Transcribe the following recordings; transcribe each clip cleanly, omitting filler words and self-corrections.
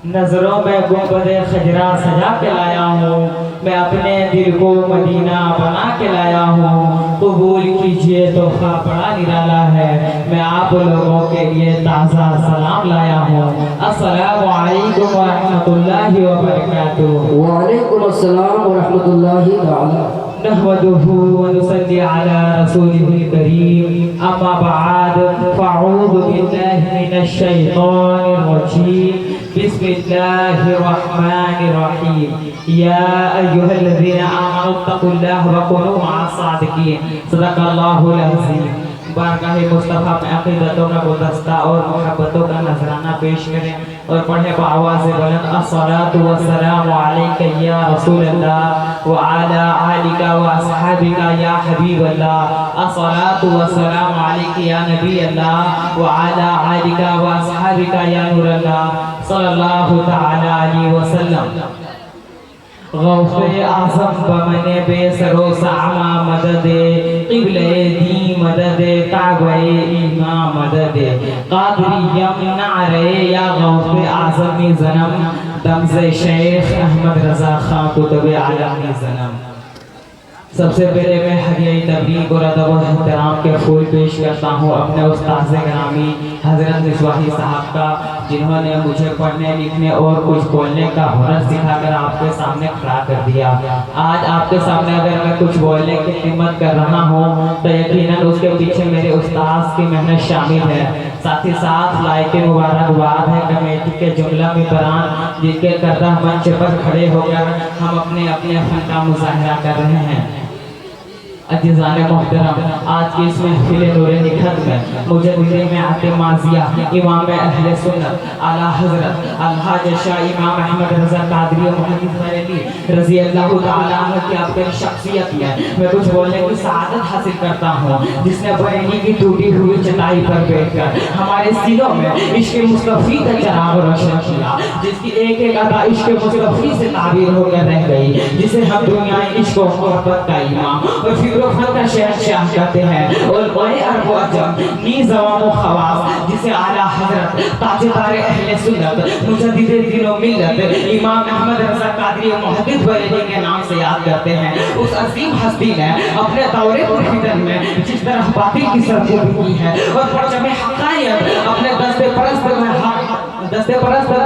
نظروں میں گنبد خجرہ سجا کے لایا ہوں، میں اپنے دل کو مدینہ بنا کے لایا ہوں، قبول کیجئے تحفہ بڑا نرالا ہے، میں آپ لوگوں کے لیے تازہ سلام لایا ہوں۔ السلام علیکم ورحمۃ اللہ وبرکاتہ۔ وعلیکم السلام ورحمۃ اللہ تعالی۔ نحمده ونصلي على رسوله الكريم، أما بعد فأعوذ بالله من الشيطان الرجيم، بسم الله الرحمن الرحيم، يا أيها الذين آمنوا اتقوا الله وكونوا مع الصادقين، صدق الله العظيم۔ بارگاہ مصطفیٰ میں عقیدتوں کا گلدستہ اور محبتوں کا نذرانہ پیش کریں اور پڑھیں بآواز بلند الصلاۃ والسلام علیک یا رسول اللہ وعلی آلک واصحابک یا حبیب اللہ، الصلاۃ والسلام علیک یا نبی اللہ وعلی آلک واصحابک یا نور اللہ، صلی اللہ تعالی علیہ وسلم۔ غوث اعظم بمن بے سرو سعما مدد، قبلہ دی مدد، کعبہ ایمان مدد، قادریم نعرے یا غوث اعظم زنم، دمز شیخ احمد رضا خان کتب عالمی زنم۔ سب سے پہلے میں ہدیہ تبریک اور ادب و احترام کے پھول پیش کرتا ہوں اپنے استاذ گرامی حضرت مصباحی صاحب کا، جنہوں نے مجھے پڑھنے لکھنے اور کچھ بولنے کا ہنر سکھا کر آپ کے سامنے کھڑا کر دیا۔ آج آپ کے سامنے اگر میں کچھ بولنے کی ہمت کر رہا ہوں تو یقیناً اس کے پیچھے میرے استاذ کی محنت شامل ہے، ساتھ ہی ساتھ لائق مبارکباد ہے کمیٹی کے جملہ ممبران جن کے کردہ منچ پر کھڑے ہو کر ہم اپنے فن کا مظاہرہ کر رہے ہیں۔ عزیزان محترم، آج کی اس محفل نور نکھت میں مجھے جامعۃ ماضیہ امام اہل سنت اعلیٰ حضرت الحاج شاہ امام احمد رضا قادری محدث بریلوی رضی اللہ تعالیٰ عنہ کی آپ کی شخصیت میں کچھ بولنے کی سعادت حاصل کرتا ہوں، جس نے بریلی کی ٹوٹی ہوئی چٹائی پر بیٹھ کر ہمارے سینوں میں عشق مصطفی کا چراغ روشن کیا، جس کی ایک ایک ادا عشق مصطفی سے تعبیر ہو کر رہ گئی، جسے ہم دنیا عشق و محبت کا امام اور فکر و فن کا شہنشاہ کہتے ہیں، اور بڑے عرب و عجم نیز عوام و خواص جسے اعلیٰ حضرت تاجدار اہل سنت مجدد دین و ملت امام احمد رضا قادری محدث بریلوی کے نام سے یاد کرتے ہیں۔ اس عظیم ہستی نے اپنے دور پرفتن میں جس طرح باطل کی سرکوبی کی ہے اور پرچم حقانیت اپنے دستے پرست میں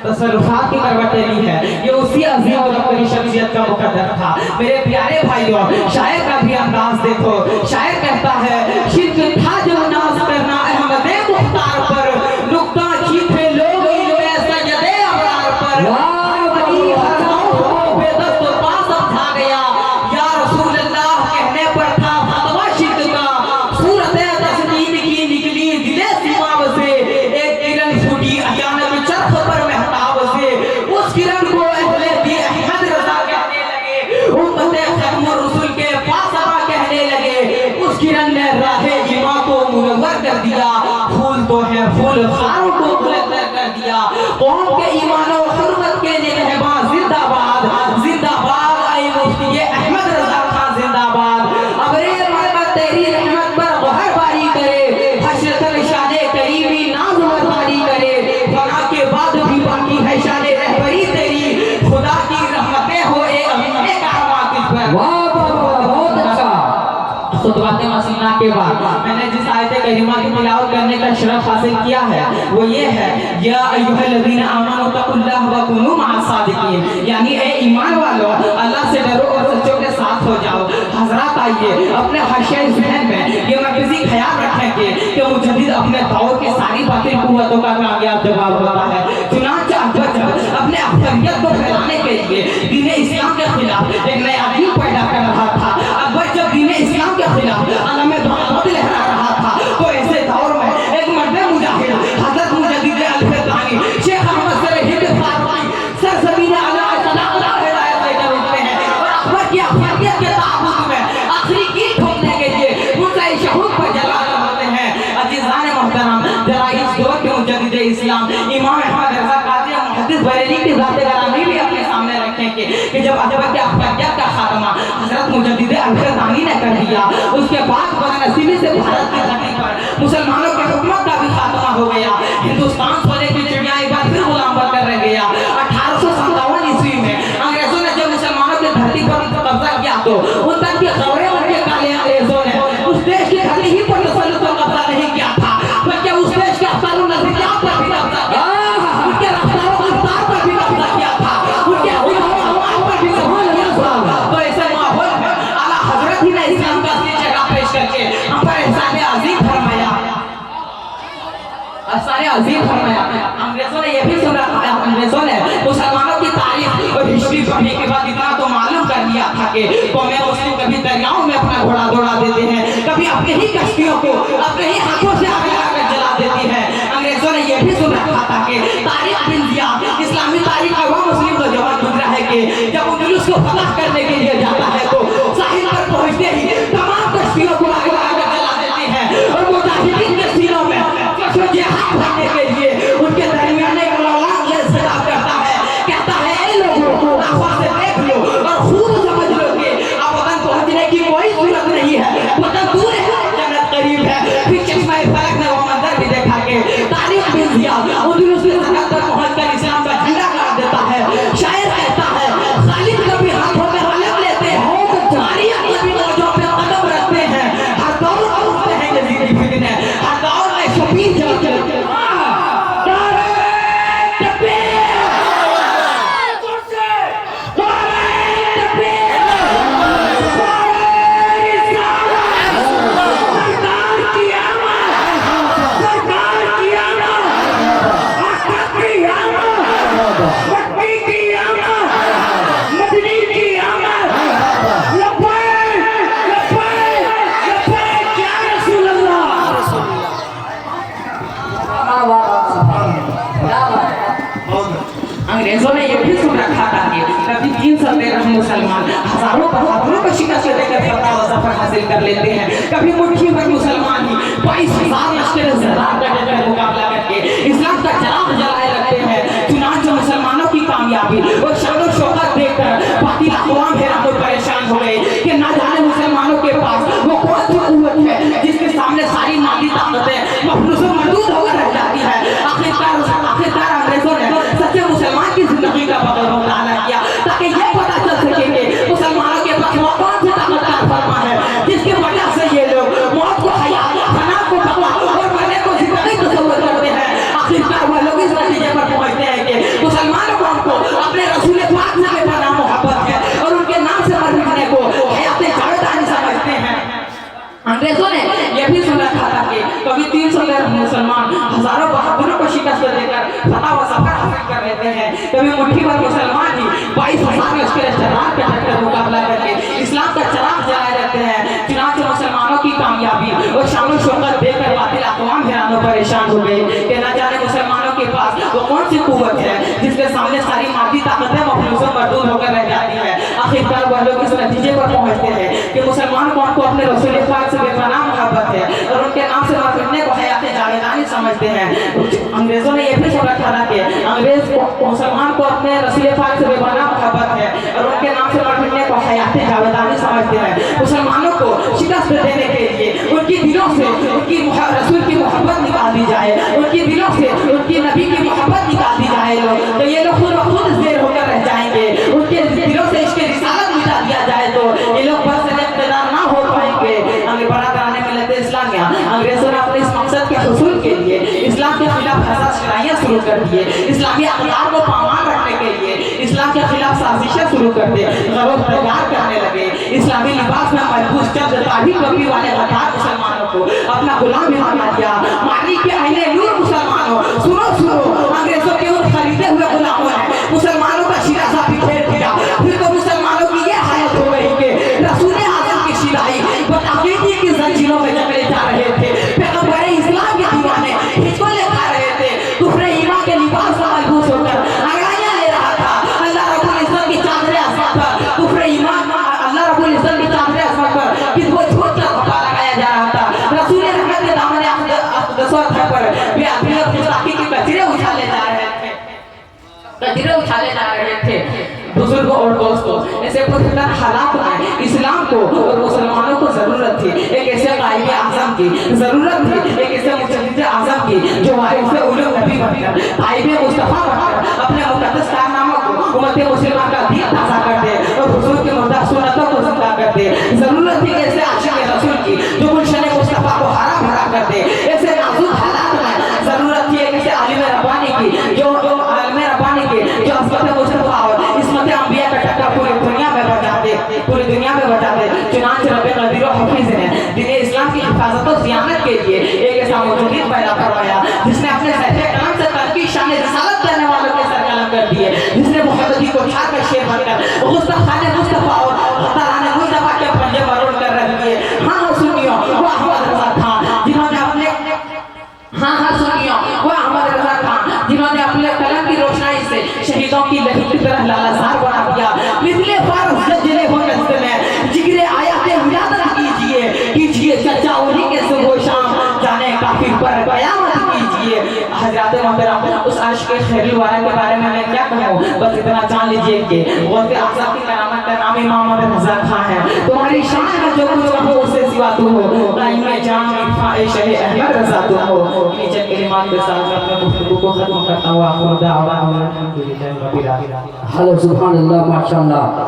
تصرفات کی کروٹیں لی ہے، یہ اسی عظیم اور اپنی شخصیت کا مقدر تھا۔ میرے پیارے بھائیوں، شاعر کا بھی انداز دیکھو، شاعر کہتا ہے شرک تھا جو ناز کرنا احمد مختار پر، نکتہ چیپے لوگ میں سجد ابرار پر، ولی ہر موت بے دست و پا سمجھا گیا، یا رسول اللہ کہنے پر تھا فتوہ شرک کا، صورت تسلیم کی نکلی دل سماو سے، ایک کرن پھوٹی احیان چرخ پر محتاب سے، اس کرن کو اہل دی احمد رضا کہنے لگے، امت ختم الرسل کے پاس آ کہنے لگے، اس کرن نے راہ ایمان کو منور کر دیا، پھول تو ہے پھول خاروں کو بلند کر دیا، قوم کے ایمان و حرمت کے نگہباں زندہ باد، زندہ باد اے مفتی احمد رضا خان زندہ باد، ابرے رحمت تیری رحمت پر بہر باری کرے، حشر تر شان کریمی ناز مرداری کرے، فنا کے بعد بھی باقی ہے شان رہبری تیری، خدا کی رحمتیں ہو اے امین کارواں کس پر۔ بہت اچھا۔ خطبات مسینہ کے بعد میں نے جس آیت کریمہ کی تلاوت کرنے کا شرف حاصل کیا ہے وہ یہ ہے، یا ایھا الذین آمنوا اتقوا اللہ وکونوا مع الصادقین، یعنی اے ایمان والو اللہ سے ڈرو اور سچوں کے ساتھ ہو جاؤ۔ حضرات آئیے اپنے حاشیہ ذہن میں یہ مرکزی خیال رکھیں کہ مجدد اپنے دور کی ساری باطل قوتوں کا کامیاب جواب ہوتا ہے، چنانچہ اکبر جب اپنے اکثریت کو پھیلانے کے لیے دین اسلام کے خلاف ایک نیا دین پیدا کر رہا تھا، اکبر جب دین اسلام کے خلاف علم دعوت لہرا رہا تھا، تو ایسے دور میں ایک مرد مجاہد حضرت مجدد الفدانی شیخ احمد سر ہند فاروقی سرزمین علیہ السلام ہدایت لے کر اٹھتے ہیں اور اکبر کی اکثریت کے تعاون میں آخری کی ٹھوکنے کے لیے مرزا شہود پر جلا کر ہوتے ہیں۔ عزیزان محترم، ذرا اس دور کے مجدد اسلام امام احمد رضا قادری محدث بریلوی کی ذات گرامی بھی اپنے سامنے رکھیں کہ جب اکبر کی اکثریت کا خاتمہ حضرت مجدد الفدانی نے کر دیا، اس کے بعد بدنصیبی سے بھارت کی دھرتی پر مسلمانوں کی حکومت کا بھی خاتمہ ہو گیا، ہندوستان سونے کی چڑیا ایک بار پھر غلام بن کر رہ گیا۔ सारे अजीब फरमाया। अंग्रेजों ने ये भी सुन रखा है, अंग्रेजों ने मुसलमानों की तारीफ और हिस्ट्री पढ़ने के बाद इतना तो मालूम कर लिया था कि कौमें मुस्लिम कभी दरियाओं में अपना घोड़ा दौड़ा देते हैं, कभी अपने ही कश्तियों को अपने ही हाथों से आग लगाकर जला देती है। अंग्रेजों ने ये भी सुन रखा था कि तारीख बिन जियाद, इस्लामी तारीख का वो मुस्लिम नौजवान गुजरा है कि जब उंगलियों को फतह करने के लिए जाता है तो साहिल पर पहुंचते ही तमाम कश्तियों को आग लगाकर जला देते हैं और मुजाहिदीन के सीनों में जिहाद करने के लिए उनके दरमियान एक लौलाद सदा करता है, कहता है ए लोगों आंखों से देख लो और खूब समझ लो कि अब वतन पहुंचने की कोई जरूरत नहीं है, वतन दूर है, जन्नत करीब है। फिर चश्मा फलक ने वो मंजर भी देखा कि तारीख बिन जियाद उंगलियों से सरहद तक पहुंचकर इस्लाम का झंडा गाड़ देता है। शायर कहता है खालिद कभी हाथों में कलम लेते हैं, तारीख कभी मौजों पे कदम रखते हैं, हर दौर में उठते हैं यजीदी फितने, हर दौर में शबीर चलते हैं। अंग्रेजों ने यह भी सुन रखा था कि कभी 313 मुसलमान हजारों बहादुरों को शिकस्त देकर फतह व ज़फ़र हासिल कर लेते हैं, कभी मुट्ठी भर मुसलमान ही 22,000 लश्कर ज़रार का डटकर मुकाबला करके इस्लाम का चिराग जलाए रखते हैं। चुनांचे मुसलमानों की कामयाबी और शान और शौकत देखकर बाकी अक़वाम हैरान और परेशान हो गए कि ना जाने मुसलमानों के पास वो कौन सी क़ुव्वत है जिसके सामने सारी मादी ताकतें मफलूस और मरदूद होकर रह जाती है। आखिरकार अंग्रेजों ने सच्चे मुसलमान की जिंदगी का बदल मुताला किया ताकि ये पता चल सके कि मुसलमानों के पास वो कौन सी ताकतवर फरमा है जिसकी वजह से ये लोग मौत को हया, फना को तकवा और मरने को जिंदगी तसव्वुर करते हैं। आखिरकार वो लोग इस नतीजे पर पहुंचते हैं कि मुसलमानों को अपने रसूल पाक से बेपनाह मोहब्बत है और उनके नाम से मरने को हयात जावेदानी समझते हैं। अंग्रेजों ने यह भी सुन रखा था कि कभी 313 मुसलमान हजारों बहादुरों को शिकस्त देकर फतह व ज़फ़र हासिल कर लेते हैं, कभी मुट्ठी भर मुसलमान ही 22,000 लश्कर ज़रार का डटकर मुकाबला करके इस्लाम का चिराग जलाए रहते हैं। चुनांचे मुसलमानों की कामयाबी और शान और शौकत देखकर बातिल अक़वाम हैरान और परेशान हो गए कि न जाने मुसलमानों के पास वो कौन सी क़ुव्वत है जिसके सामने सारी मादी ताकतें मफलूस और मरदूद होकर रह जाती है। आखिरकार वह लोग इस नतीजे पर पहुंचते हैं कि मुसलमान कौन को अपने रसूल पाक से बेपनाह मोहब्बत है और उनके नाम से मरने को हयात जावेदानी समझते हैं। अंग्रेजों ने यह भी समझ रखा था कि अंग्रेज मुसलमान को अपने रसूल पाक से बेपनाह मोहब्बत है और उनके नाम से मरने को हयात जावेदानी समझते हैं। मुसलमानों को शिकस्त देने के लिए उनकी दिलों से उनकी रसूल की मोहब्बत निकाल दी जाए, उनकी दिलों से उनकी नबी की मोहब्बत निकाल दी जाए तो ये लोग खुद ब खुद देर होकर रह जाएंगे। उनके दिलों से इसके रिसालत मिटा दिया जाए तो ये लोग बस इक़्तिदार ना हो पाएंगे। हमें बड़ा कराने मिलत इस्लामिया अंग्रेजों ने अपने इस मकसद के हुसूल के लिए इस्लाम के खिलाफ साजिशें शुरू कर दिए, इस्लामी अक़दार को पामाल रखने के लिए इस्लाम के खिलाफ साजिशें शुरू कर दी, ग़लत प्रचार करने लगे। इस्लामी लिबास में महफूज चंद ताबी टोपी वाले गद्दार मुसलमानों को अपना गुलाम बना दिया। मानी के अहले नूर मुसलमानों सुनो अंग्रेजों के उन खरीदे हुए गुलामों ने मुसलमानों का शिराज़ा बिखेर दिया। फिर तो मुसलमानों की ये हालत हो गई कि रसूल आज़म की शिराई बताक़ीदी की ज़ंजीरों में जकड़े जा रहे थे, पैगम्बर इस्लाम के दीवाने हिजोले खा रहे थे, कुफ्र ईमान के लिबास में मलबूस होकर अंगड़ाइयाँ ले रहा था। अल्लाह रब्बुल इज़्ज़त की चादर आसमान पर कुफ्र ईमान अल्लाह रब्बुल इज़्ज़त की चादर आसमान पर किसको छोड़ कर खपा लगाया जा रहा था। रसूल रहमत के दामन अक़दस पर बेअदबी और गुस्ताखी के कचरे उछाले जा रहे थे। बुजुर्गों और दोस्तों, ऐसे पुरखतर हालात में इस्लाम को और मुसलमानों को जरूरत थी एक ऐसे कायदे आज़म की, जरूरत थी एक ऐसे मुजद्दिद आज़म की जो वारिस उलूम नबी बनकर ताइबे मुस्तफ़ा बनकर अपने मुक़द्दस कारनामों को उम्मत मुस्लिमा का दीन ताज़ा कर दे और हुजूर की मुर्दा सुन्नतों को ज़िंदा कर दे। जरूरत थी ऐसे आशिक़ रसूल की जो गुलशन मुस्तफ़ा को हरा भरा कर दे। ऐसे नाज़ुक हालात में जरूरत थी एक ऐसे आलिम रब्बानी की जो आलिम रब्बानी की जो अस्मत मुस्तफ़ा और इसमत अंबिया का टक्का पूरी दुनिया में बजा दे। चुनांचे रब्बे क़दीर व हफ़ीज़ ने दीन इस्लाम की हिफाजत और ज़ियानत के लिए एक ऐसा मुजद्दिद पैदा करवाया जिसने अपने वो अहमद रजा खान जिन्होंने अपने कलम की रोशनाई से शहीदों की लहर की तरह लालासार बना दिया। मिसले फारस जजले हो नस्ल में जिक्र आयाते विलादत कीजिए कीजिए चर्चा उन्हीं के सुबह शाम जाने काफी पर कयामत कीजिए। हजरत मोहतरम उस आशिक खैरुल वाला के बारे में मैं क्या कहूँ, बस इतना जान लीजिए कि गौसे आज़ाद की करामत का नाम इमाम अहमद रजा खान है। तुम्हारी शान में जो कुछ कहो उससे सिवा तुम हो मैं जान इरफाए शहे अहमद रजा तुम हो। इन्हीं चंद कलिमात के साथ मैं अपने गुफ्तगू को खत्म करता हूँ। आखिर दावा अल्हम्दुलिल्लाहि रब्बिल आलमीन। हेलो सुभान अल्लाह माशाअल्लाह।